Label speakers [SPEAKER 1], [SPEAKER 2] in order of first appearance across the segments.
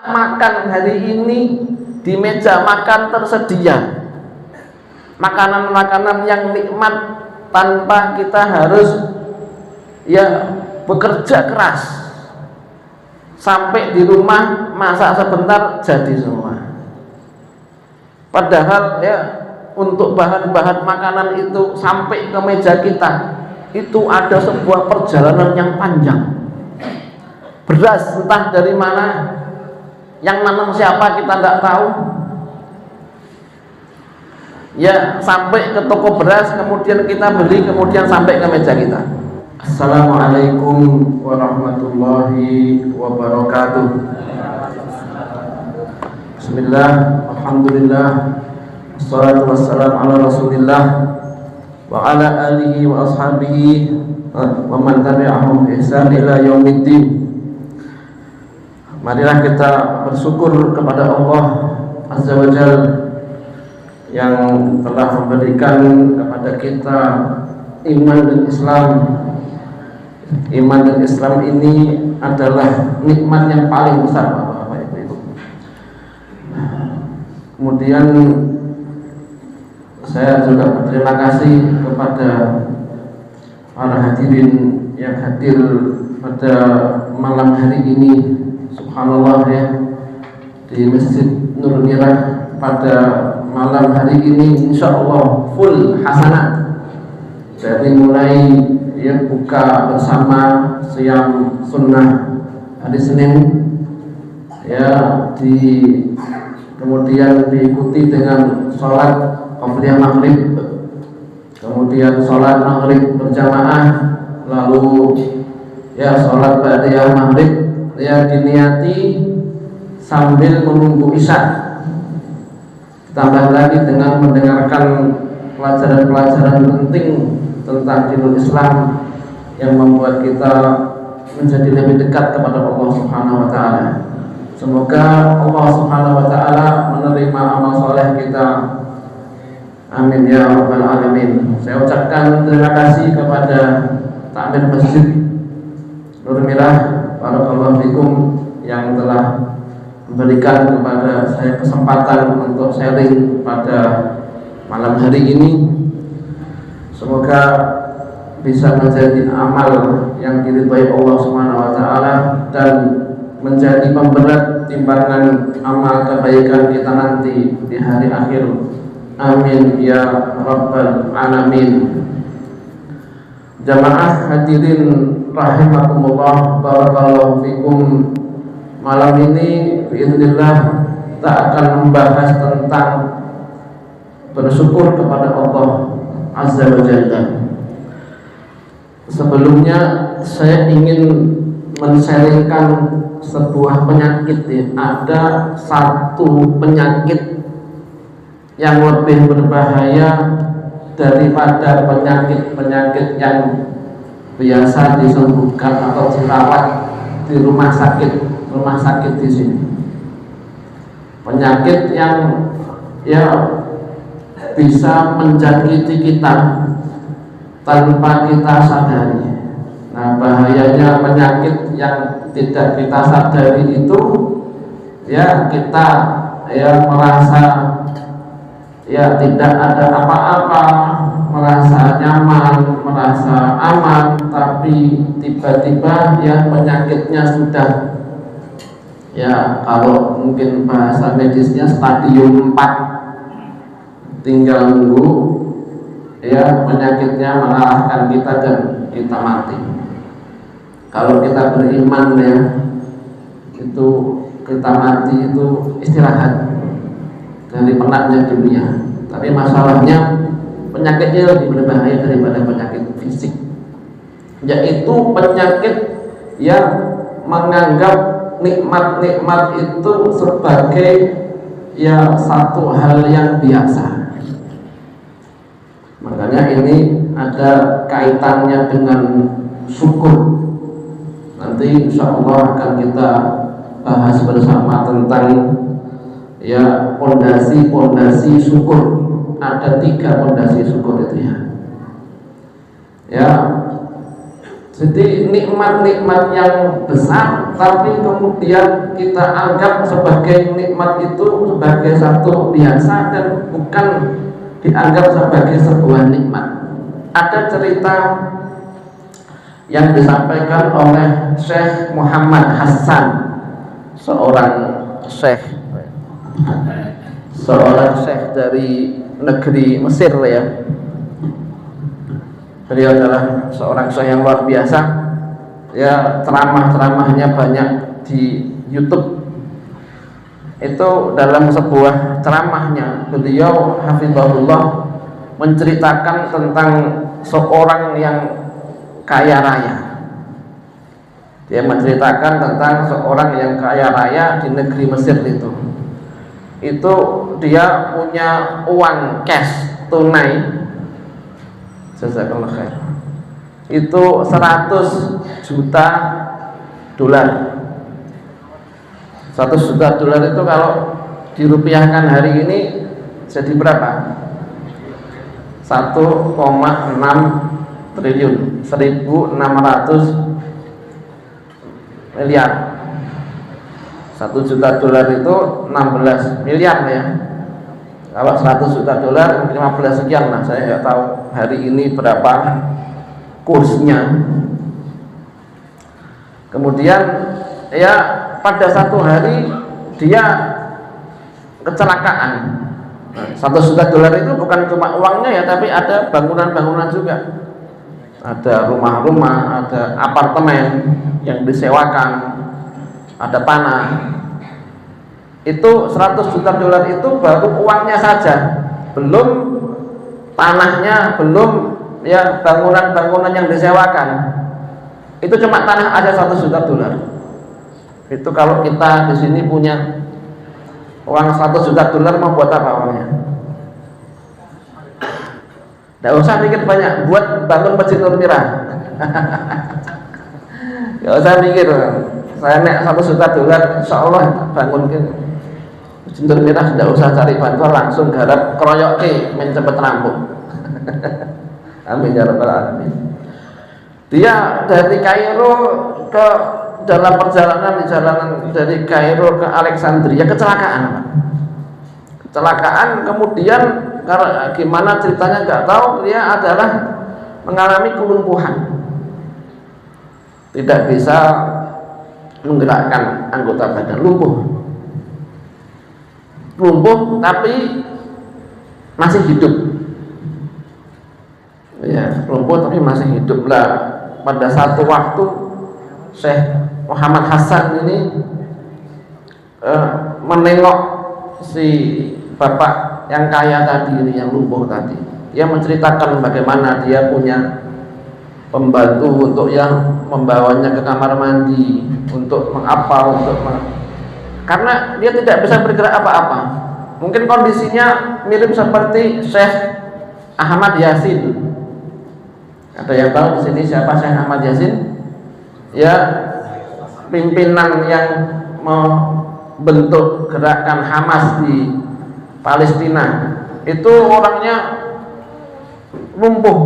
[SPEAKER 1] makan hari ini di meja makan tersedia makanan-makanan yang nikmat tanpa kita harus bekerja keras. Sampai di rumah masak sebentar jadi semua. Padahal untuk bahan-bahan makanan itu sampai ke meja kita itu ada sebuah perjalanan yang panjang. Beras entah dari mana, yang nanam siapa kita tidak tahu. Sampai ke toko beras, kemudian kita beli, kemudian sampai ke meja kita. Assalamualaikum warahmatullahi wabarakatuh. Bismillah, alhamdulillah, wassalatu wassalamu ala rasulillah wa ala alihi wa ashabihi wa man tabi'ahum bi ihsan ila yaumiddin. Marilah kita bersyukur kepada Allah Azza wa Jalla yang telah memberikan kepada kita iman dan Islam. Iman dan Islam ini adalah nikmat yang paling besar, Bapak Ibu. Kemudian saya juga berterima kasih kepada para hadirin yang hadir pada malam hari ini. Subhanallah di Masjid Nur Mirah pada malam hari ini insya Allah full hasanat. Dari mulai buka bersama siang sunnah hari Senin kemudian diikuti dengan sholat qabliyah maghrib, kemudian sholat maghrib berjamaah, lalu sholat ba'diyah maghrib diniati sambil menunggu isya. Tambah lagi dengan mendengarkan pelajaran-pelajaran penting tentang dinul Islam yang membuat kita menjadi lebih dekat kepada Allah Subhanahu wa taala. Semoga Allah Subhanahu wa taala menerima amal soleh kita. Amin ya rabbal alamin. Saya ucapkan terima kasih kepada takmir Masjid Nur Mirah, barakallahu fikum, yang telah memberikan kepada saya kesempatan untuk sharing pada malam hari ini. Semoga bisa menjadi amal yang diridhai Allah Subhanahu wa taala dan menjadi pemberat timbangan amal kebaikan kita nanti di hari akhir. Amin ya rabbal alamin. Jamaah hadirin rahimakumullah, barakallahu fikum. Malam ini biidznillah kita akan membahas tentang bersyukur kepada Allah Azza wa Jalla. Sebelumnya saya ingin men-sharingkan sebuah penyakit. Ada satu penyakit yang lebih berbahaya daripada penyakit-penyakit yang biasa disembuhkan atau dirawat di rumah sakit di sini. Penyakit yang bisa menjangkiti kita tanpa kita sadari. Nah, bahayanya penyakit yang tidak kita sadari itu kita merasa tidak ada apa-apa, merasa nyaman, merasa aman, tapi tiba-tiba penyakitnya sudah kalau mungkin bahasa medisnya stadium 4, tinggal nunggu penyakitnya mengalahkan kita dan kita mati. Kalau kita beriman itu kita mati itu istirahat dari penatnya dunia. Tapi masalahnya penyakitnya lebih berbahaya daripada penyakit fisik, yaitu penyakit yang menganggap nikmat-nikmat itu sebagai satu hal yang biasa. Makanya ini ada kaitannya dengan syukur. Nanti insya Allah akan kita bahas bersama tentang pondasi syukur. Ada 3 pondasi syukur itu jadi nikmat-nikmat yang besar tapi kemudian kita anggap sebagai nikmat itu sebagai satu biasa dan bukan dianggap sebagai sebuah nikmat. Ada cerita yang disampaikan oleh Syekh Muhammad Hasan, seorang syekh dari negeri Mesir ya. Beliau adalah seorang syekh yang luar biasa. Ya, ceramahnya banyak di YouTube. Itu dalam sebuah ceramahnya beliau hafizahullah menceritakan tentang seorang yang kaya raya. Dia menceritakan tentang seorang yang kaya raya di negeri Mesir itu. Itu dia punya uang cash tunai, jazakallah khair, itu 100 juta dolar. 100 juta dolar itu kalau dirupiahkan hari ini jadi berapa? 1,6 triliun, 1.600 miliar. 1 juta dolar itu 16 miliar ya. Kalau 100 juta dolar 15 sekian lah, saya nggak tahu hari ini berapa kursnya. Kemudian ya pada satu hari dia kecelakaan. 1 juta dolar itu bukan cuma uangnya ya, tapi ada bangunan-bangunan juga. Ada rumah-rumah, ada apartemen yang disewakan, ada tanah. Itu 100 juta dolar itu baru uangnya saja, belum tanahnya, belum ya bangunan-bangunan yang disewakan. Itu cuma tanah aja 100 juta dolar. Itu kalau kita di sini punya uang 100 juta dolar mau buat apa uangnya? Tidak usah mikir banyak, buat bangun Masjid Nur Mirah. Tidak usah mikir, saya naik 1 juta dolar, insya Allah bangun Masjid Nur Mirah. Tidak usah cari bantuan, langsung garap keroyok main cepet rampung. Amin ya rabbal alamin. Dia dari Kairo ke dalam perjalanan di jalanan dari Kairo ke Alexandria kecelakaan. Kecelakaan kemudian karena gimana ceritanya nggak tahu, dia adalah mengalami kelumpuhan, tidak bisa menggerakkan anggota badan, lumpuh tapi masih hidup ya, lumpuh tapi masih hidup lah. Pada satu waktu Syekh Muhammad Hasan ini menengok si bapak yang kaya tadi ini, yang lumpuh tadi. Dia menceritakan bagaimana dia punya pembantu untuk yang membawanya ke kamar mandi, untuk mengapal, karena dia tidak bisa bergerak apa-apa. Mungkin kondisinya mirip seperti Syekh Ahmad Yasin. Ada yang tahu di sini siapa Syekh Ahmad Yasin? Ya, pimpinan yang membentuk gerakan Hamas di Palestina. Itu orangnya lumpuh,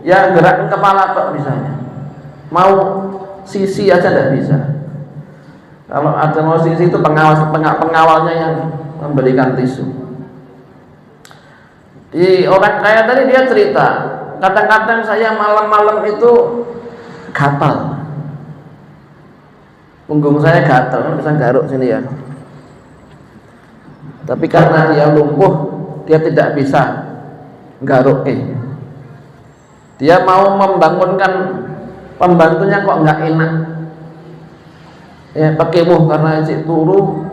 [SPEAKER 1] ya gerakan kepala tok misalnya, mau sisi aja tidak bisa. Kalau ada mau sisi itu pengawalnya yang memberikan tisu. Di orang kaya tadi dia cerita, kadang-kadang saya malam-malam itu gatal, punggung saya gatal, bisa garuk sini ya. Tapi karena dia lumpuh, dia tidak bisa garuk. Dia mau membangunkan pembantunya kok nggak enak. Ya pakai karena si turu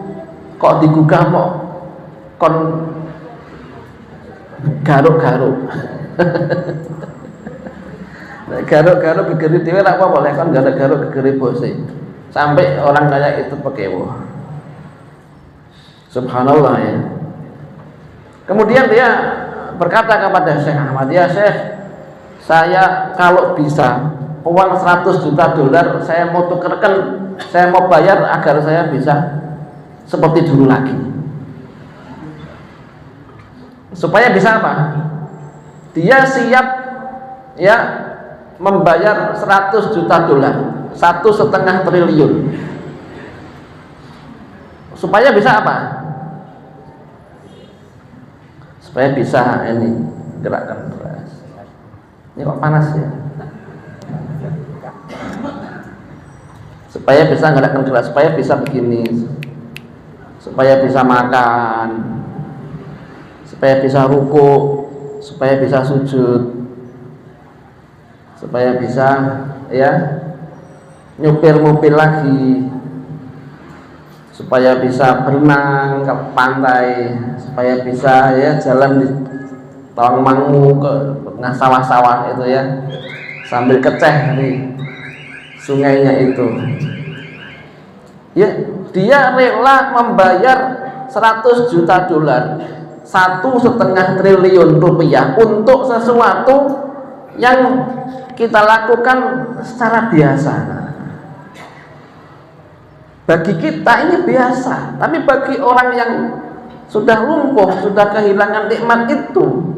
[SPEAKER 1] kok digugah kok kon garuk-garuk. Garuk-garuk gegeri dhewe lak apa boleh kon garuk-garuk gegeri bose. Sampai orang kaya itu pakai Subhanallah ya. Kemudian dia berkata kepada Syekh Ahmad, ya Syekh, saya kalau bisa uang 100 juta dolar saya mau tukerkan, saya mau bayar agar saya bisa seperti dulu lagi. Supaya bisa apa? Dia siap ya membayar 100 juta dolar, 1,5 triliun Supaya bisa apa? Supaya bisa ini gerakkan keras. Ini kok panas ya? Supaya bisa gerakkan keras, supaya bisa begini, supaya bisa makan, supaya bisa ruku, supaya bisa sujud, supaya bisa ya nyupir mobil lagi, supaya bisa berenang ke pantai, supaya bisa ya jalan di Tawangmangu ke tengah sawah-sawah itu ya, sambil keceh nih sungainya itu. Ya, dia rela membayar 100 juta dolar, 1,5 triliun rupiah untuk sesuatu yang kita lakukan secara biasa. Bagi kita ini biasa, tapi bagi orang yang sudah lumpuh, sudah kehilangan nikmat itu,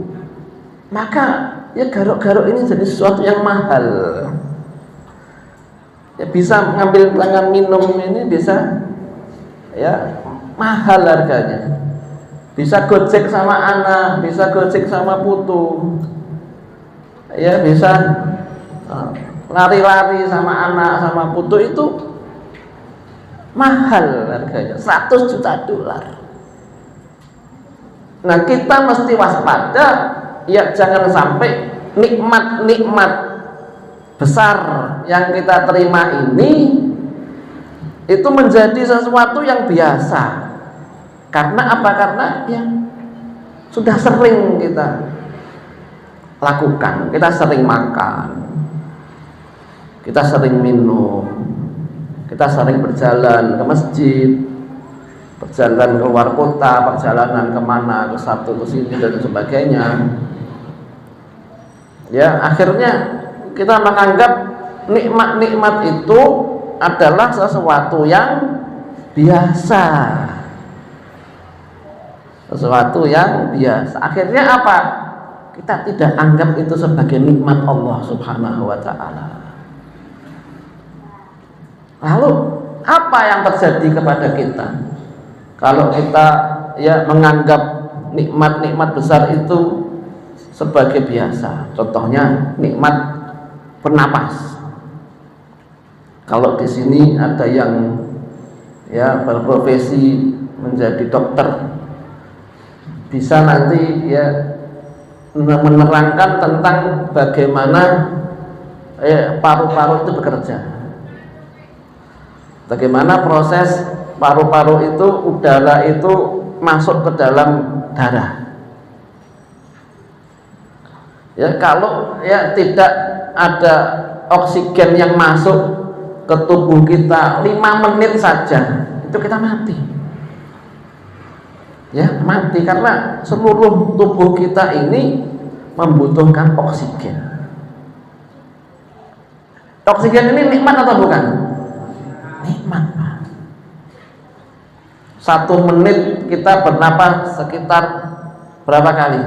[SPEAKER 1] maka ya garuk-garuk ini jadi sesuatu yang mahal. Ya bisa mengambil tangan minum ini bisa ya mahal harganya. Bisa gojek sama anak, bisa gojek sama putu, ya bisa lari-lari sama anak sama putu, itu mahal harganya, 100 juta dolar. Nah, kita mesti waspada ya, jangan sampai nikmat-nikmat besar yang kita terima ini itu menjadi sesuatu yang biasa. Karena apa? Karena ya sudah sering kita lakukan, kita sering makan, kita sering minum, kita sering berjalan ke masjid, perjalanan keluar kota, perjalanan kemana, ke satu ke sini dan sebagainya. Ya, akhirnya kita menganggap nikmat-nikmat itu adalah sesuatu yang biasa, sesuatu yang biasa. Akhirnya apa? Kita tidak anggap itu sebagai nikmat Allah Subhanahu wa ta'ala. Lalu apa yang terjadi kepada kita kalau kita ya menganggap nikmat-nikmat besar itu sebagai biasa? Contohnya nikmat bernapas. Kalau di sini ada yang ya berprofesi menjadi dokter, bisa nanti ya menerangkan tentang bagaimana paru-paru itu bekerja, bagaimana proses paru-paru itu, udara itu masuk ke dalam darah. Ya, kalau ya tidak ada oksigen yang masuk ke tubuh kita 5 menit saja, itu kita mati. Ya, mati, karena seluruh tubuh kita ini membutuhkan oksigen. Oksigen ini nikmat atau bukan? Nikmat. 1 menit kita bernapas sekitar berapa kali?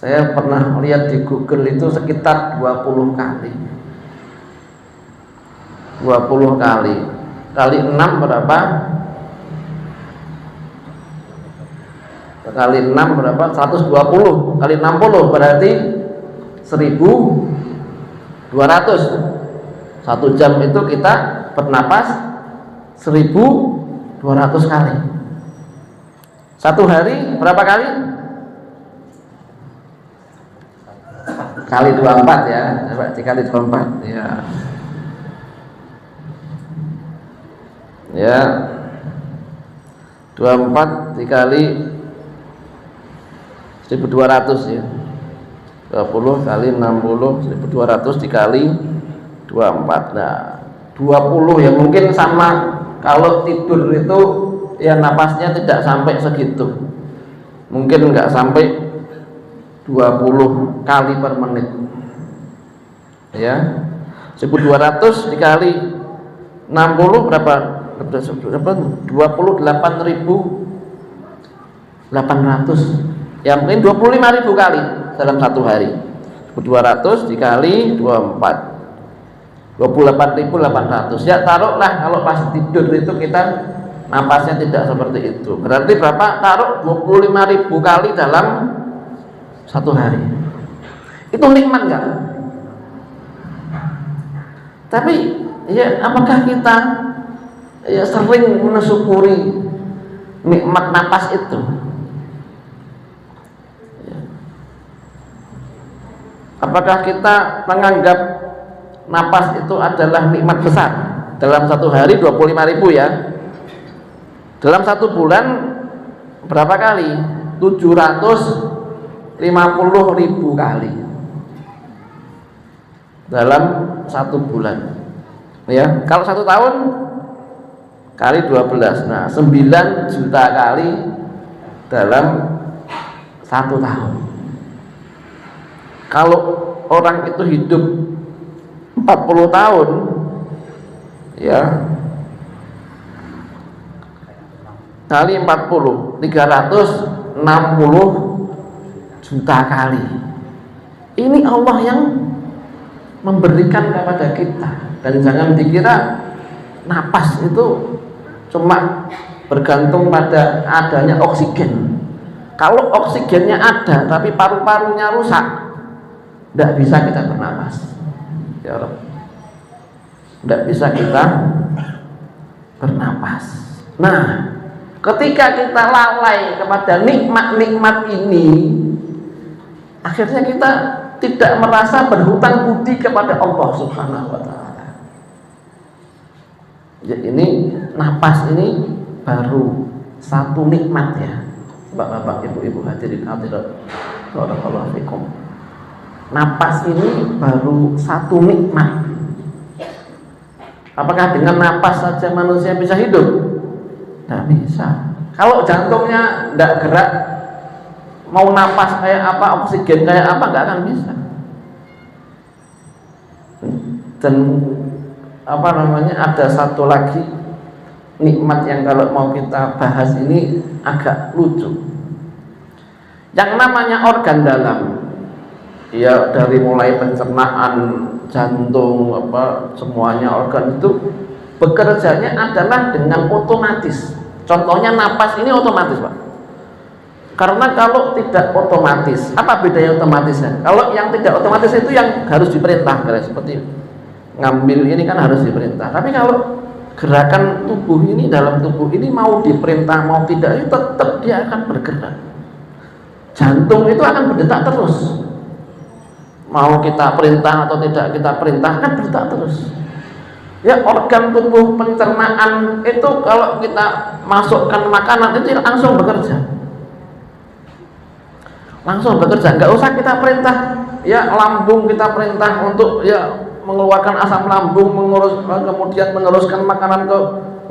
[SPEAKER 1] Saya pernah lihat di Google itu sekitar 20 kali. 20 kali. Kali 6 berapa? Kali 6 berapa? 120. Kali 60 berarti 1200. 1 jam itu kita bernapas 1200 kali. 1 hari berapa kali? Kali 24 ya. Coba dikali 24 ya. Ya. 24 dikali 1200 ya. 20 kali 60, 1200 dikali 24. Nah, 20 ya mungkin sama kalau tidur itu ya napasnya tidak sampai segitu. Mungkin enggak sampai 20 kali per menit. Ya. 1200 dikali 60 berapa? 28.800. Ya mungkin 25.000 kali dalam 1 hari. 1200 dikali 24. 28.800. Ya taruhlah kalau pas tidur itu kita napasnya tidak seperti itu. Berarti berapa? Taruh 25.000 kali dalam satu hari. Itu nikmat nggak? Tapi ya apakah kita ya sering mensyukuri nikmat napas itu? Apakah kita menganggap napas itu adalah nikmat besar? Dalam satu hari 25.000 ya. Dalam satu bulan berapa kali? 750.000 kali. Dalam satu bulan. Ya, kalau satu tahun kali 12. Nah, 9 juta kali dalam satu tahun. Kalau orang itu hidup 40 tahun ya kali 40 360 juta kali. Ini Allah yang memberikan kepada kita. Dan jangan dikira napas itu cuma bergantung pada adanya oksigen. Kalau oksigennya ada tapi paru-parunya rusak, tidak bisa kita bernapas, ya Allah. Tidak bisa kita bernapas. Nah, ketika kita lalai kepada nikmat-nikmat ini, akhirnya kita tidak merasa berhutang budi kepada Allah Subhanahu wa Ta'ala. Jadi ini napas ini baru satu nikmat ya, bapak-bapak, ibu-ibu hadirin hadirat, barakallahu fikum. Napas ini baru satu nikmat. Apakah dengan napas saja manusia bisa hidup? Tidak bisa. Kalau jantungnya tidak gerak, mau napas kayak apa, oksigen kayak apa, nggak akan bisa. Dan apa namanya, ada satu lagi nikmat yang kalau mau kita bahas ini agak lucu. Yang namanya organ dalam, ya dari mulai pencernaan, jantung, apa semuanya organ itu bekerjanya adalah dengan otomatis. Contohnya napas ini otomatis, Pak. Karena kalau tidak otomatis, apa bedanya otomatisnya? Kalau yang tidak otomatis itu yang harus diperintah, seperti ngambil ini kan harus diperintah. Tapi kalau gerakan tubuh ini, dalam tubuh ini mau diperintah mau tidak, itu tetap dia akan bergerak. Jantung itu akan berdetak terus. Mau kita perintah atau tidak kita perintahkan, berdetak terus. Ya, organ tubuh pencernaan itu kalau kita masukkan makanan itu langsung bekerja. Langsung bekerja, nggak usah kita perintah. Ya, lambung kita perintah untuk ya mengeluarkan asam lambung, kemudian meneruskan makanan ke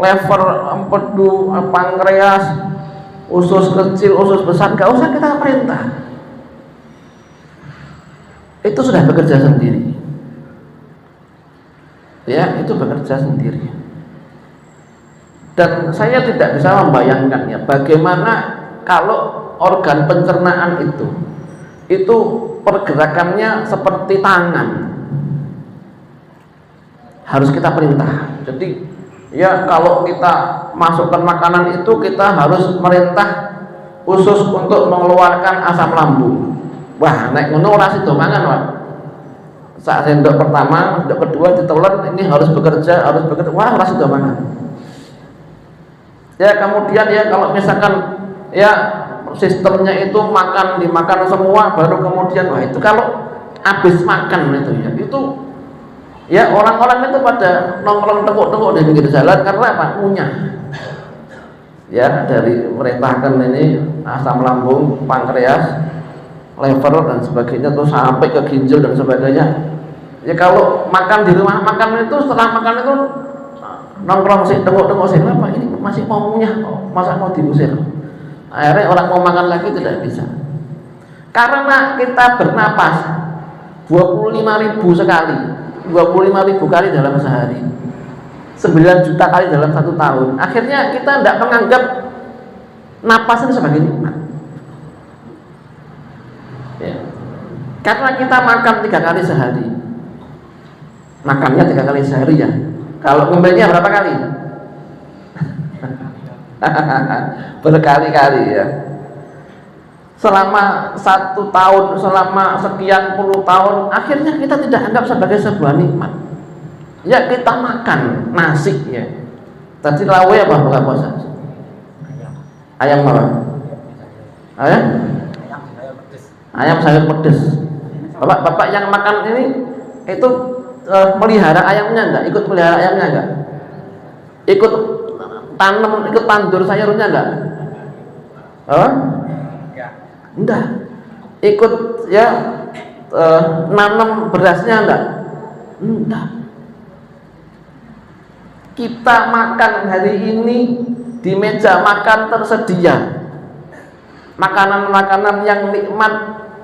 [SPEAKER 1] lever, empedu, pankreas, usus kecil, usus besar, nggak usah kita perintah. Itu sudah bekerja sendiri. Ya, itu bekerja sendiri. Dan saya tidak bisa membayangkannya bagaimana kalau organ pencernaan itu pergerakannya seperti tangan, harus kita perintah. Jadi ya kalau kita masukkan makanan itu kita harus merintah usus untuk mengeluarkan asam lambung. Wah, naik ngono ora sida mangan, Pak. Sak sendok pertama, sendok kedua ditelan, ini harus bekerja. Wah, ora sida mangan. Ya, kemudian ya kalau misalkan ya sistemnya itu dimakan semua, baru kemudian wah itu kalau habis makan itu ya orang-orang itu pada nongkrong tengok-tengok di pinggir jalan karena apa? Ngunyah. Ya, dari merintahkan ini asam lambung, pankreas, lever dan sebagainya, terus sampai ke ginjal dan sebagainya. Ya kalau makan di rumah makan itu, setelah makan itu nongkrong sih, tengok-tengok sih, apa ini masih mau ngunyah kok, masa mau diusir. Akhirnya orang mau makan lagi tidak bisa. Karena kita bernapas 25.000 sekali, 25.000 kali dalam sehari, 9 juta kali dalam satu tahun. Akhirnya kita tidak menganggap napas itu sebagai nikmat. Ya. Karena kita makan 3 kali sehari, makannya 3 kali sehari ya. Kalau ngombenya berapa kali? Berkali-kali ya. Selama 1 tahun, selama sekian puluh tahun, akhirnya kita tidak anggap sebagai sebuah nikmat. Ya kita makan nasi ya. Tadi lawe apa buka puasa? Ayam apa? Ayam? Ayam sayur pedes. Bapak yang makan ini itu melihara ayamnya enggak? Ikut melihara ayamnya enggak? Ikut tanam, ikut tandur sayurnya enggak? Oh? Enggak. Ikut ya nanam berasnya enggak? Enggak. Kita makan hari ini di meja makan tersedia makanan-makanan yang nikmat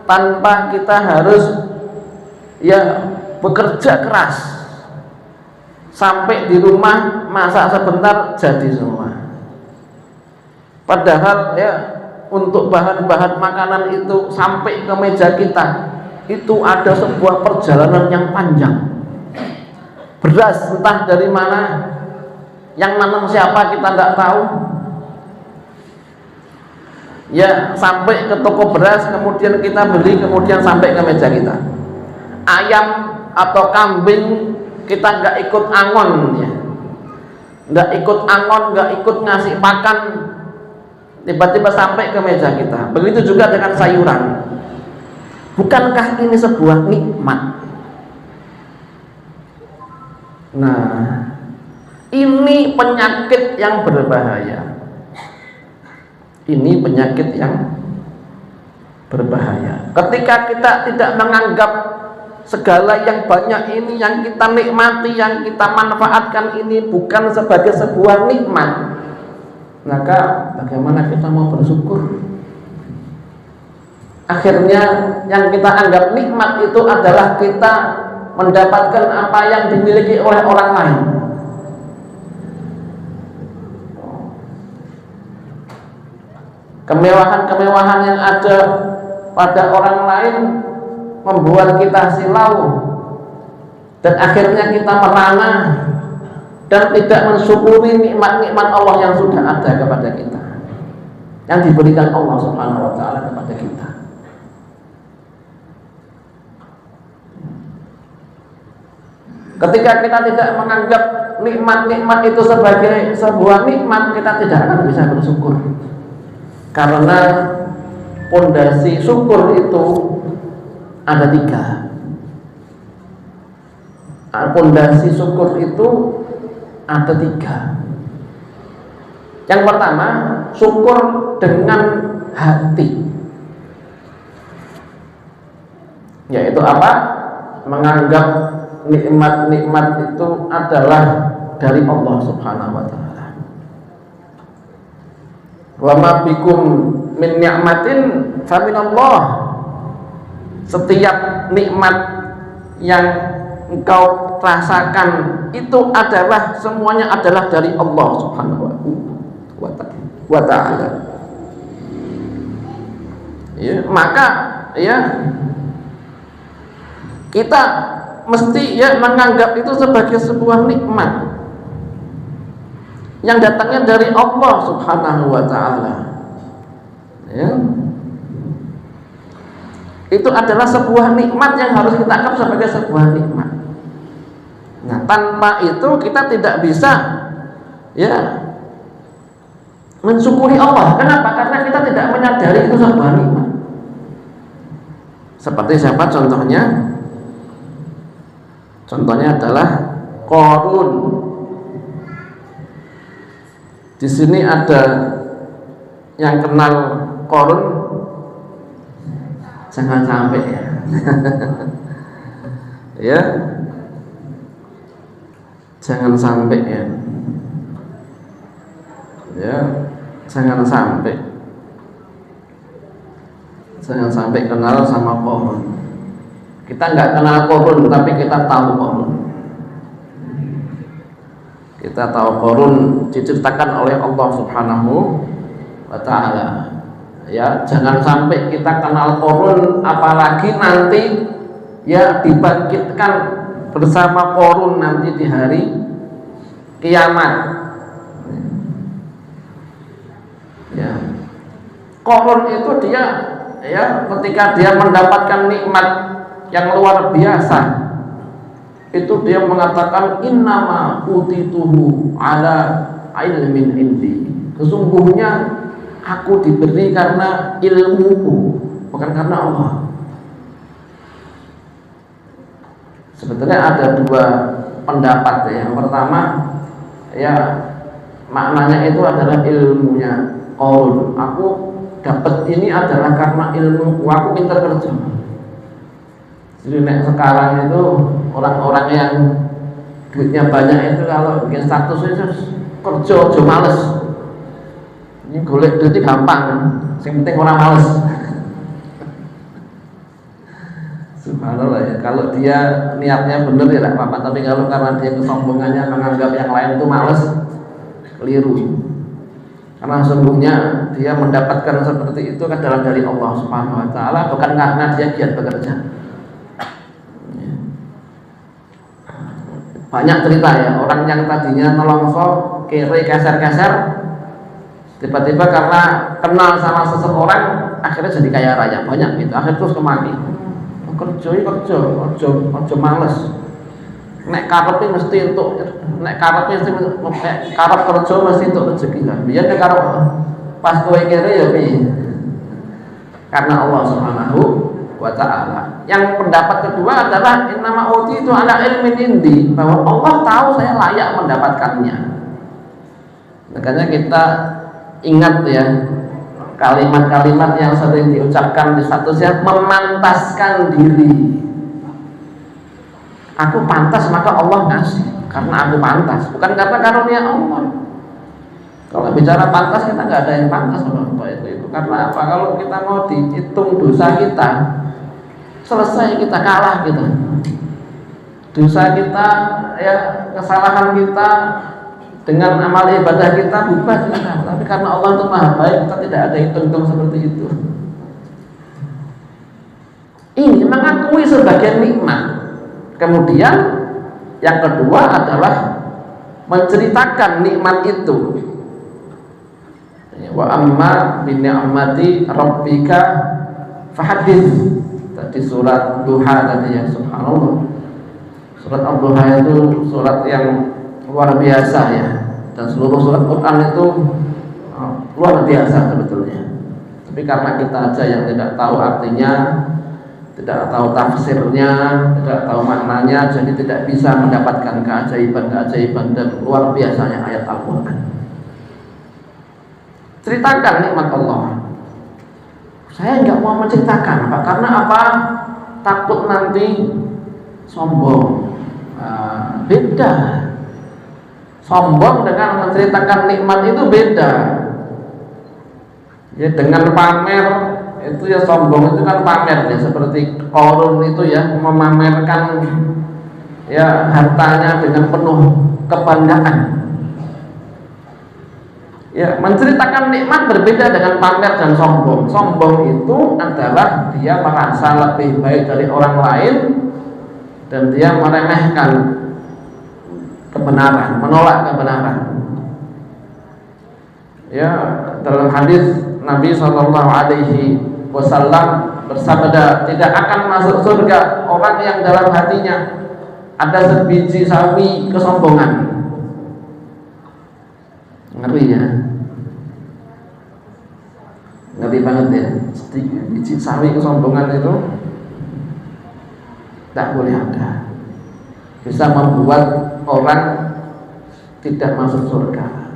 [SPEAKER 1] tanpa kita harus ya bekerja keras. Sampai di rumah masak sebentar jadi semua. Padahal ya untuk bahan-bahan makanan itu sampai ke meja kita itu ada sebuah perjalanan yang panjang. Beras entah dari mana, yang nanam siapa kita tidak tahu. Ya sampai ke toko beras, kemudian kita beli, kemudian sampai ke meja kita. Ayam atau kambing kita nggak ikut angon ya, nggak ikut angon, nggak ikut ngasih pakan, tiba-tiba sampai ke meja kita. Begitu juga dengan sayuran. Bukankah ini sebuah nikmat? Nah, ini penyakit yang berbahaya. Ini penyakit yang berbahaya. Ketika kita tidak menganggap segala yang banyak ini yang kita nikmati, yang kita manfaatkan ini bukan sebagai sebuah nikmat, maka bagaimana kita mau bersyukur? Akhirnya yang kita anggap nikmat itu adalah kita mendapatkan apa yang dimiliki oleh orang lain. Kemewahan-kemewahan yang ada pada orang lain membuat kita silau, dan akhirnya kita merana dan tidak mensyukuri nikmat-nikmat Allah yang sudah ada kepada kita, yang diberikan Allah Subhanahu wa ta'ala kepada kita. Ketika kita tidak menganggap nikmat-nikmat itu sebagai sebuah nikmat, kita tidak akan bisa bersyukur. Karena pondasi syukur itu ada 3. Pondasi syukur itu ada 3. Yang pertama, syukur dengan hati. Yaitu apa? Menganggap nikmat-nikmat itu adalah dari Allah Subhanahu wa ta'ala. Wa ma bikum min ni'matin fa minallah. Setiap nikmat yang engkau rasakan itu adalah semuanya adalah dari Allah Subhanahu wa ta'ala. Ya, maka ya kita mesti ya menganggap itu sebagai sebuah nikmat yang datangnya dari Allah Subhanahu wa ta'ala. Ya. Itu adalah sebuah nikmat yang harus kita anggap sebagai sebuah nikmat. Nah, tanpa itu kita tidak bisa ya mensyukuri Allah. Kenapa? Karena kita tidak menyadari itu sebuah nikmat. Seperti siapa contohnya? Contohnya adalah Qarun. Di sini ada yang kenal Qarun? Jangan sampai ya. Ya. Jangan sampai ya. Ya, jangan sampai. Jangan sampai kenal sama Qarun. Kita nggak kenal Qarun, tapi kita tahu Qarun. Kita tahu Qarun diceritakan oleh Allah Subhanahu wa ta'ala. Ya, jangan sampai kita kenal Qarun apalagi nanti ya dibangkitkan bersama Qarun nanti di hari kiamat. Ya. Qarun itu dia ya ketika dia mendapatkan nikmat yang luar biasa, itu dia mengatakan innama utituhu ala ilmin indi. Sesungguhnya aku diberi karena ilmuku, bukan karena Allah. Sebetulnya ada dua pendapat ya. Yang pertama ya maknanya itu adalah ilmunya Qarun. Aku dapat ini adalah karena ilmuku, aku pintar kerja. Jadi sekarang itu orang-orang yang duitnya banyak itu kalau bikin status itu kerja aja males. Ini golek duit gampang, yang penting orang males. Subhanallah ya, kalau dia niatnya benar ya tidak apa-apa, tapi kalau karena dia kesombongannya menganggap yang lain itu males, keliru. Karena sesungguhnya dia mendapatkan seperti itu adalah dari Allah Subhanahu wa taala, bukan karena dia giat bekerja. Banyak cerita ya, orang yang tadinya nelongso, kiri keser-keser, tiba-tiba karena kenal sama seseorang akhirnya jadi kaya raya, banyak gitu, akhirnya terus kemari. Kerja, ojo males. Nek karepe mesti untuk karep kerja mesti untuk rezeki lah. Biar nek karep pas kowe kere ya piye? Karena Allah Subhanahu wa taala. Yang pendapat kedua adalah innama uti itu ala ilmin indi, bahwa Allah tahu saya layak mendapatkannya. Makanya kita ingat ya kalimat-kalimat yang sering diucapkan di statusnya, memantaskan diri. Aku pantas maka Allah ngasih karena aku pantas, bukan karena karunia Allah. Kalau bicara pantas kita nggak ada yang pantas itu. Karena apa? Kalau kita mau dihitung dosa kita, selesai kita kalah kita. Dosa kita ya, kesalahan kita dengan amal ibadah kita bubar kita. Tapi karena Allah itu maha baik, kita tidak ada hitung-hitung seperti itu. Ini mengakui sebagai nikmat. Kemudian yang kedua adalah menceritakan nikmat itu. Wa amma bi ni'mati rabbika fahadits. Tadi surat Duha tadi ya, subhanallah. Surat Ad-Duha itu surat yang luar biasa ya, dan seluruh surat Quran itu luar biasa sebetulnya. Tapi karena kita aja yang tidak tahu artinya, tidak tahu tafsirnya, tidak tahu maknanya, jadi tidak bisa mendapatkan keajaiban dan luar biasanya ayat Al-Quran. Ceritakan nikmat Allah. Saya nggak mau menceritakan, Pak, karena apa? Takut nanti sombong. Beda. Sombong dengan menceritakan nikmat itu beda. Ya, dengan pamer itu ya, sombong itu kan pamer ya, seperti Qarun itu ya, memamerkan ya hartanya dengan penuh kebanggaan. Ya, menceritakan nikmat berbeda dengan pamer dan sombong. Sombong itu adalah dia merasa lebih baik dari orang lain dan dia meremehkan kebenaran, menolak kebenaran. Ya, dalam hadis Nabi SAW bersabda, tidak akan masuk surga orang yang dalam hatinya ada sebiji sawi kesombongan. Ngeri ya, ngeri banget ya. Sebiji sawi kesombongan itu tak boleh ada, bisa membuat orang tidak masuk surga,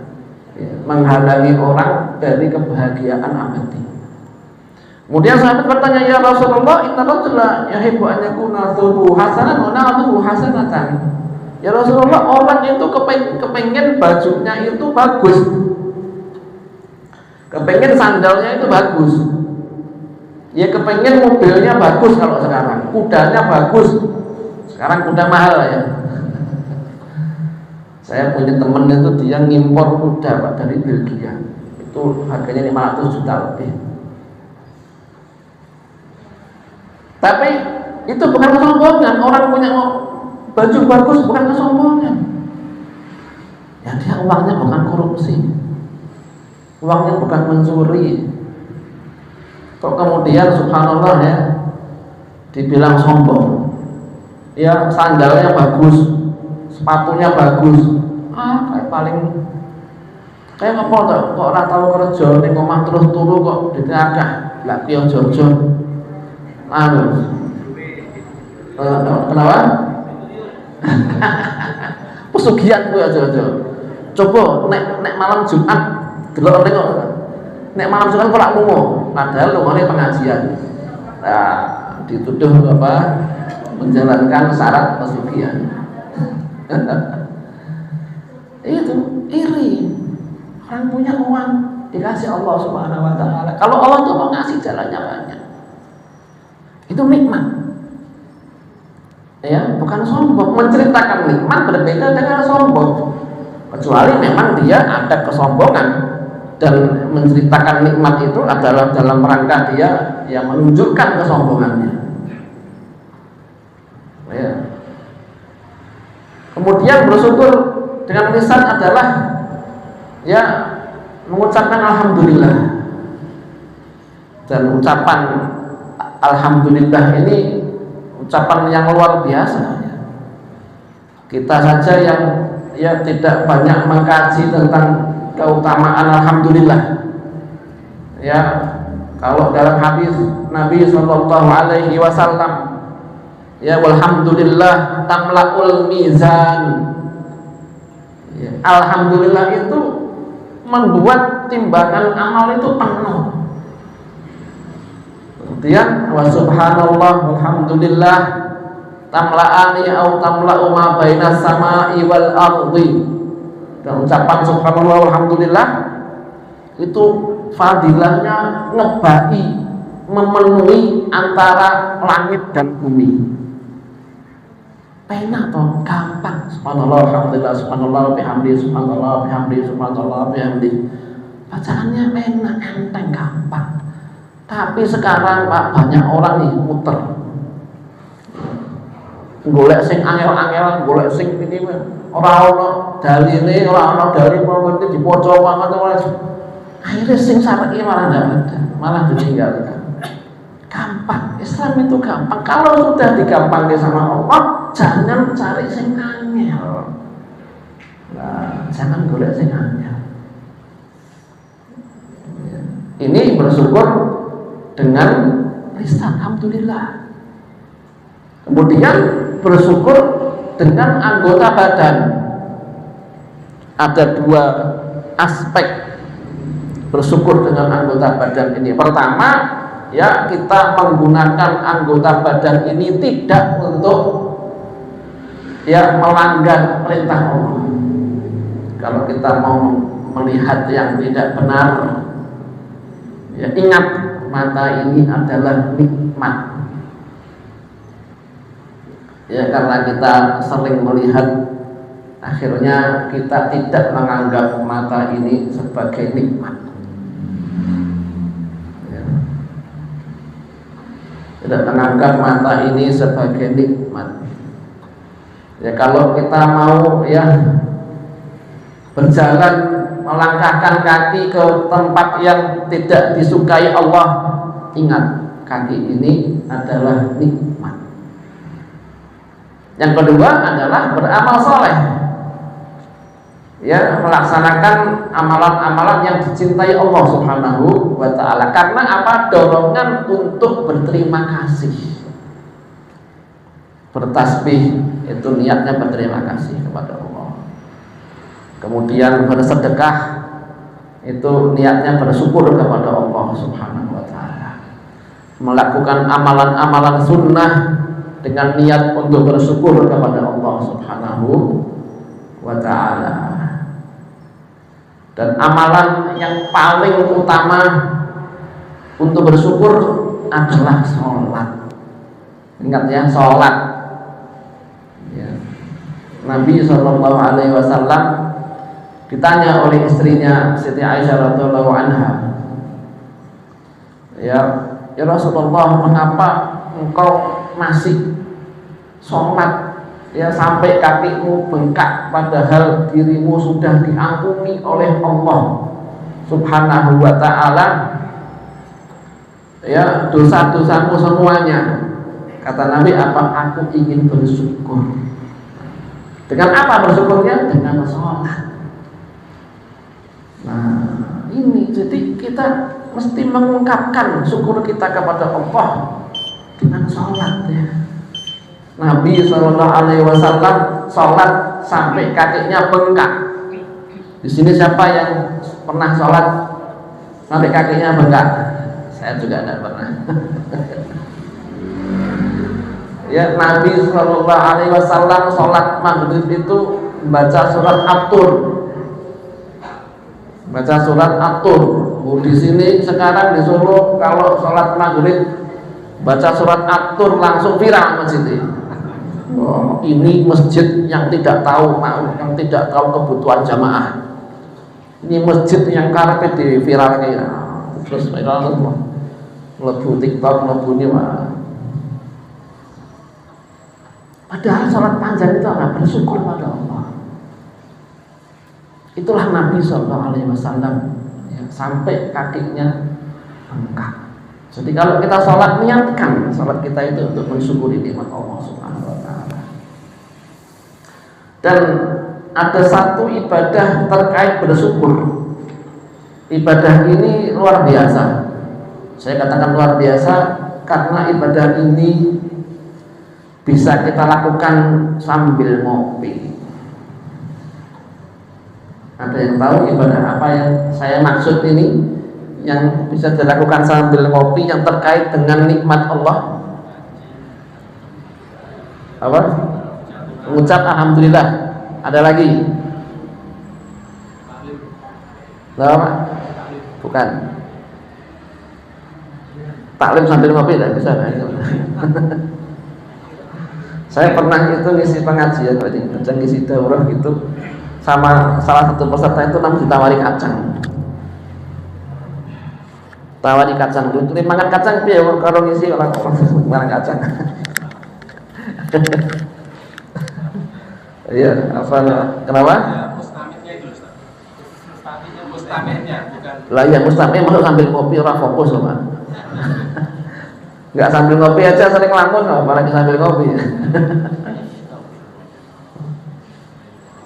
[SPEAKER 1] ya, menghalangi orang dari kebahagiaan abadi. Kemudian sahabat bertanya, ya Rasulullah, inna rajula yuhibbu an yakuna thawbuhu hasanan wa na'luhu hasanatan. Ya Rasulullah, orang itu kepengen bajunya itu bagus, kepengen sandalnya itu bagus, ya kepengen mobilnya bagus. Kalau sekarang kudanya bagus, sekarang kuda mahal ya. Saya punya temen itu, dia ngimpor kuda Pak dari Belgia, itu harganya 500 juta lebih. Tapi itu bukan kesombongan. Orang punya baju bagus bukan kesombongan. Ya dia uangnya bukan korupsi, uangnya bukan mencuri. Kok kemudian subhanallah ya dibilang sombong. Ya sandalnya bagus, sepatunya bagus. Kayak apa kok ora tau kerja ning omah terus turu kok ditagah. Lah ki ojo-ojo. Kenapa? Pesugihan kuwi ojo-ojo. Coba nek malam Jumat delok ning kok. Nek malam Jumat kok lak lunga, padahal lungane pengajian. Nah, dituduh apa? Menjalankan syarat pesugihan. Itu iri. Orang punya uang dikasih Allah Subhanahu wa taala. Kalau Allah tuh mau ngasih jalannya banyak. Itu nikmat. Ya, bukan sombong. Menceritakan nikmat berbeda dengan sombong. Kecuali memang dia ada kesombongan dan menceritakan nikmat itu adalah dalam rangka dia yang menunjukkan kesombongannya. Ya. Kemudian bersyukur dengan lisan adalah ya mengucapkan alhamdulillah. Dan ucapan alhamdulillah ini ucapan yang luar biasa. Kita saja yang ya tidak banyak mengkaji tentang keutamaan alhamdulillah. Ya, kalau dalam hadis Nabi sallallahu alaihi wasallam ya walhamdulillah tamlaul mizan. Ya, alhamdulillah itu membuat timbangan amal itu penuh. Kemudian wa subhanallah walhamdulillah tamla'ani au tamla'u ma bainas sama'i wal ardi. Dan ucapan subhanallah walhamdulillah itu fadilahnya ngebai memenuhi antara langit dan bumi. Enak toh, gampang. Subhanallah alhamdulillah subhanallah bihamdi subhanallah bihamdi subhanallah bihamdi. Bacaannya enak, enteng, gampang. Tapi sekarang Pak banyak orang nih muter. Golek sing angel-angel, golek sing ini ora ono daline, ora ono dalil mesti dipoco banget oleh. Akhirnya sing syar'i malah ndak ada, malah ditinggalkan. Gampang, Islam itu gampang. Kalau sudah digampangkan sama Allah, jangan cari sing angel. Nah, jangan golek sing angel. Ini bersyukur dengan lisan alhamdulillah. Kemudian bersyukur dengan anggota badan. Ada dua aspek bersyukur dengan anggota badan ini. Pertama, ya kita menggunakan anggota badan ini tidak untuk ya melanggar perintah Allah. Kalau kita mau melihat yang tidak benar, ya ingat mata ini adalah nikmat. Ya karena kita sering melihat, akhirnya kita tidak menganggap mata ini sebagai nikmat. Tidak menganggap mata ini sebagai nikmat. Ya kalau kita mau ya berjalan melangkahkan kaki ke tempat yang tidak disukai Allah, ingat kaki ini adalah nikmat. Yang kedua adalah beramal soleh. Ya melaksanakan amalan-amalan yang dicintai Allah Subhanahu wa ta'ala. Karena apa? Dorongan untuk berterima kasih. Bertasbih itu niatnya berterima kasih kepada Allah. Kemudian bersedekah itu niatnya bersyukur kepada Allah Subhanahu wa ta'ala. Melakukan amalan-amalan sunnah dengan niat untuk bersyukur kepada Allah Subhanahu wa ta'ala. Dan amalan yang paling utama untuk bersyukur adalah sholat. Ingat ya, sholat ya. Nabi SAW ditanya oleh istrinya Siti Aisyah radhiyallahu anha, ya Rasulullah, mengapa engkau masih sholat ya sampai kakimu bengkak padahal dirimu sudah diampuni oleh Allah Subhanahu wa ta'ala, ya dosa-dosamu semuanya. Kata Nabi, apa? Aku ingin bersyukur. Dengan apa bersyukurnya? Dengan sholat. Nah ini, jadi kita mesti mengungkapkan syukur kita kepada Allah dengan sholat ya. Nabi SAW sholat sampai kakinya bengkak. Di sini siapa yang pernah sholat sampai kakinya bengkak? Saya juga tidak pernah. Ya, Nabi SAW sholat maghrib itu baca surat At-Tur. Baca surat At-Tur. Di sini sekarang di Solo kalau sholat maghrib baca surat At-Tur langsung viral masjid ini. Oh, ini masjid yang tidak tahu kebutuhan jamaah. Ini masjid yang karpet di viral kayak terus viral semua. Lebu TikTok, lebu ini mah. Padahal sholat panjang itu apa? Bersyukur pada Allah. Itulah Nabi SAW ya, sampai kakinya bengkak. Jadi kalau kita sholat, niatkan sholat kita itu untuk mensyukuri nikmat Allah Subhanahu wa ta'ala. Dan ada satu ibadah terkait bersyukur. Ibadah ini luar biasa. Saya katakan luar biasa karena ibadah ini bisa kita lakukan sambil ngopi. Ada yang tahu ibadah apa yang saya maksud ini? Yang bisa dilakukan sambil ngopi yang terkait dengan nikmat Allah? Apa? Mengucap alhamdulillah. Ada lagi? Apa? Bukan. Taklim sambil ngopi tidak bisa. Saya pernah itu ngisi pengajian, ngisi daurah gitu, sama salah satu peserta itu namanya ditawari kacang. Tawari kacang dulu, ini makan kacang piye kalau ngisi orang makan kacang. Iya, apa kenapa?
[SPEAKER 2] Mustamidnya itu Ustaz. Mustamidnya bukan.
[SPEAKER 1] Lah ya mustamid masuk sambil ngopi orang fokus loh, Pak. Enggak sambil ngopi aja sering ngelamun, apalagi sambil ngopi.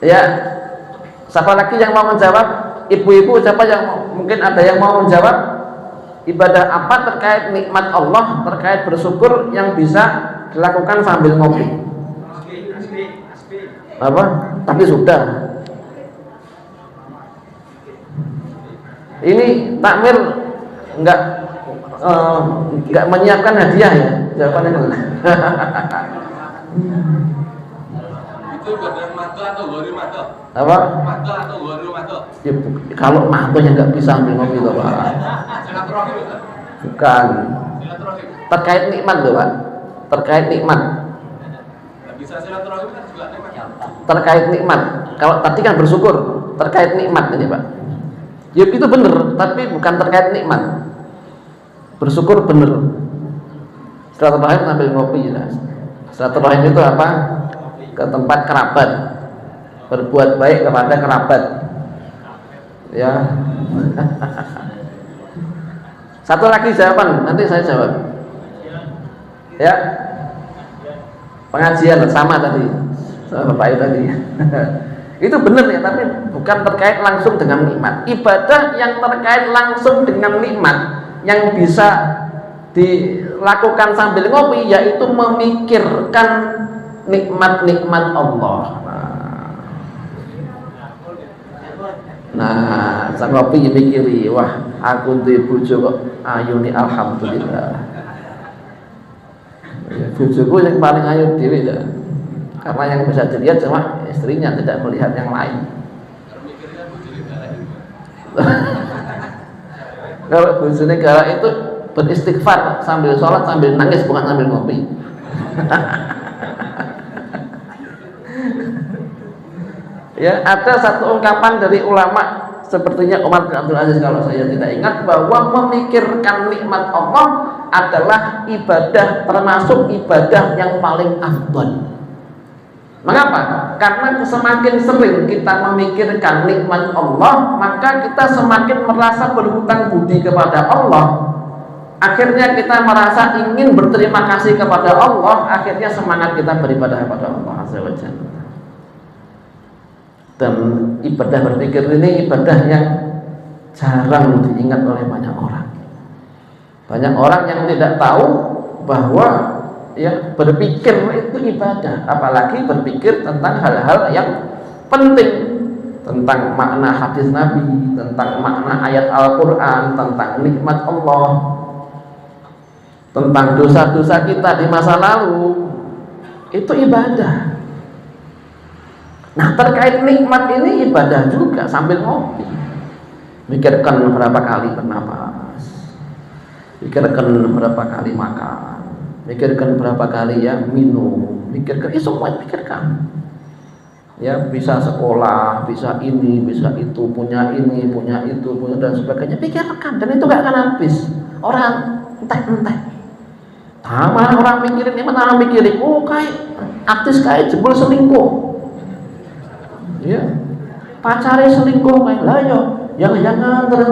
[SPEAKER 1] Ya. Siapa lagi yang mau menjawab? Ibu-ibu siapa yang mungkin ada yang mau menjawab? Ibadah apa terkait nikmat Allah, terkait bersyukur yang bisa dilakukan sambil ngopi? Apa? Tapi sudah. Ini takmir enggak menyiapkan hadiah ya? Jawabannya mana?
[SPEAKER 2] Itu ibadah mata atau gori mata?
[SPEAKER 1] Apa?
[SPEAKER 2] Mata atau gori mata?
[SPEAKER 1] Ya, kalau mata yang nggak bisa ambil ngopi loh Pak.
[SPEAKER 2] Silaturahim Ustaz.
[SPEAKER 1] Bukan.
[SPEAKER 2] Silaturahim.
[SPEAKER 1] Terkait nikmat loh Pak. Terkait nikmat.
[SPEAKER 2] Nggak bisa silaturahim kan juga nikmat.
[SPEAKER 1] Terkait nikmat. Kalau tadi kan bersyukur terkait nikmat ini Pak. Ya itu benar, tapi bukan terkait nikmat. Bersyukur benar. Silaturahim sambil ngopi jelas. Silaturahim itu apa? Ke tempat kerabat, berbuat baik kepada kerabat. Ya. Satu lagi jawaban, nanti saya jawab. Ya. Pengajian sama tadi, sama Bapak Ibu tadi. Itu benar ya, tapi bukan terkait langsung dengan nikmat. Ibadah yang terkait langsung dengan nikmat yang bisa dilakukan sambil ngopi, yaitu memikirkan nikmat-nikmat Allah. Nah, sang ngopi mikiri, wah aku duwe bojo kok ayu ni alhamdulillah. Bojoku yang paling ayu dhewe ya. Karena yang bisa dilihat cuma istrinya, tidak melihat yang lain. Kalau bojo negara itu beristighfar sambil sholat sambil nangis, bukan sambil ngopi. Ya, ada satu ungkapan dari ulama sepertinya Umar bin Abdul Aziz kalau saya tidak ingat, bahwa memikirkan nikmat Allah adalah ibadah, termasuk ibadah yang paling afdal. Mengapa? Karena semakin sering kita memikirkan nikmat Allah, maka kita semakin merasa berhutang budi kepada Allah. Akhirnya kita merasa ingin berterima kasih kepada Allah, akhirnya semangat kita beribadah kepada Allah Azza wa Jalla. Dan ibadah berpikir ini ibadah yang jarang diingat oleh banyak orang. Banyak orang yang tidak tahu bahwa ya berpikir itu ibadah, apalagi berpikir tentang hal-hal yang penting, tentang makna hadis Nabi, tentang makna ayat Al-Quran, tentang nikmat Allah, tentang dosa-dosa kita di masa lalu. Itu ibadah. Nah, terkait nikmat ini ibadah juga, sambil ngopi, mikirkan berapa kali bernapas, mikirkan berapa kali makan, mikirkan berapa kali ya minum, mikirkan semua pikirkan. Ya, bisa sekolah, bisa ini, bisa itu, punya ini, punya itu, punya dan sebagainya, pikirkan, dan itu gak akan habis. Orang entek-entek. Malah orang mikirin, orang mikirin, oh kayak artis kayak jebol selingkuh. Ya, pacarnya selingkuh kayak lah ya, jangan terus.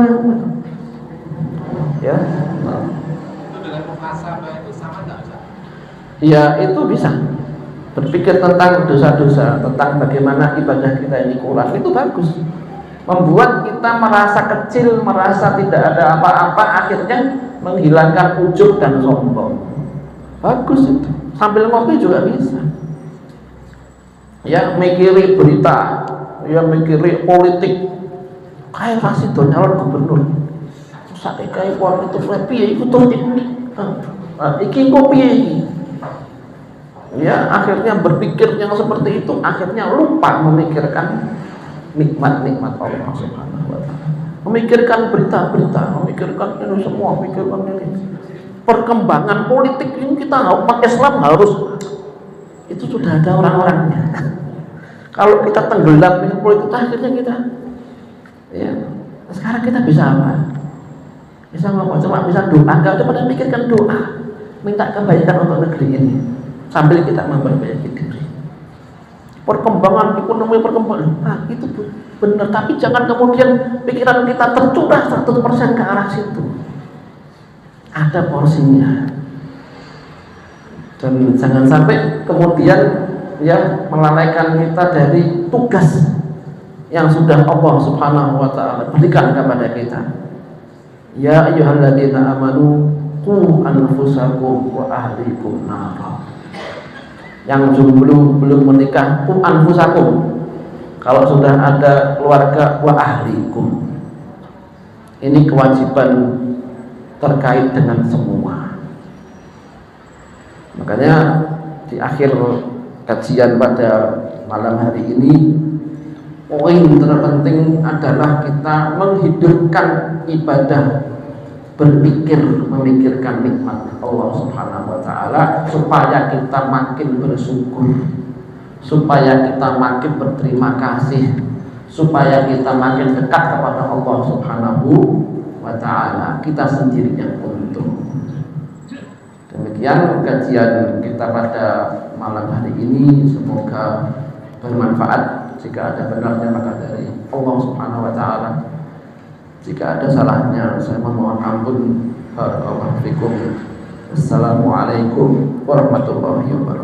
[SPEAKER 1] Ya.
[SPEAKER 2] Itu dengan muhasabah itu sama enggak, Ustaz?
[SPEAKER 1] Ya, itu bisa. Berpikir tentang dosa-dosa, tentang bagaimana ibadah kita ini kurang, itu bagus. Membuat kita merasa kecil, merasa tidak ada apa-apa, akhirnya menghilangkan ujub dan sombong. Bagus itu. Sambil ngopi juga bisa. Ya, mikiri berita, ya mikiri politik. Kayak masih tuh nyalon gubernur. Saat kayak uang itu piye iku tuh iki kopi iki. Ya, akhirnya berpikir yang seperti itu, akhirnya lupa memikirkan nikmat-nikmat Allah Subhanahu wa taala. Memikirkan berita-berita, memikirkan ini semua, memikirkan ini. Perkembangan politik ini kita umat Islam harus, itu sudah ada orang-orangnya. Kalau kita tenggelam dengan politik, akhirnya kita ya, sekarang kita bisa apa? Bisa ngomong, cuma bisa doa, nggak pada mikirkan doa, minta kebaikan untuk negeri ini sambil kita memperbaiki diri. Perkembangan ekonomi, perkembangan, itu benar, tapi jangan kemudian pikiran kita tercurah 100% ke arah situ. Ada porsinya, dan jangan sampai kemudian ya melalaikan kita dari tugas yang sudah Allah Subhanahu wa taala berikan kepada kita. Ya ayyuhalladzina amanu qu anfusakum wa ahlikum nar. Yang belum menikah qu anfusakum. Kalau sudah ada keluarga wa ahlikum. Ini kewajiban terkait dengan semua. Makanya di akhir kajian pada malam hari ini, poin terpenting adalah kita menghidupkan ibadah, berpikir, memikirkan nikmat Allah Subhanahu wa taala, supaya kita makin bersyukur, supaya kita makin berterima kasih, supaya kita makin dekat kepada Allah Subhanahu wa ta'ala, kita sendiri yang untung. Demikian kajian kita pada malam hari ini, semoga bermanfaat. Jika ada benarnya maka dari Allah Subhanahu wa ta'ala, jika ada salahnya saya memohon ampun. Barakallahu fikum. Assalamualaikum warahmatullahi wabarakatuh.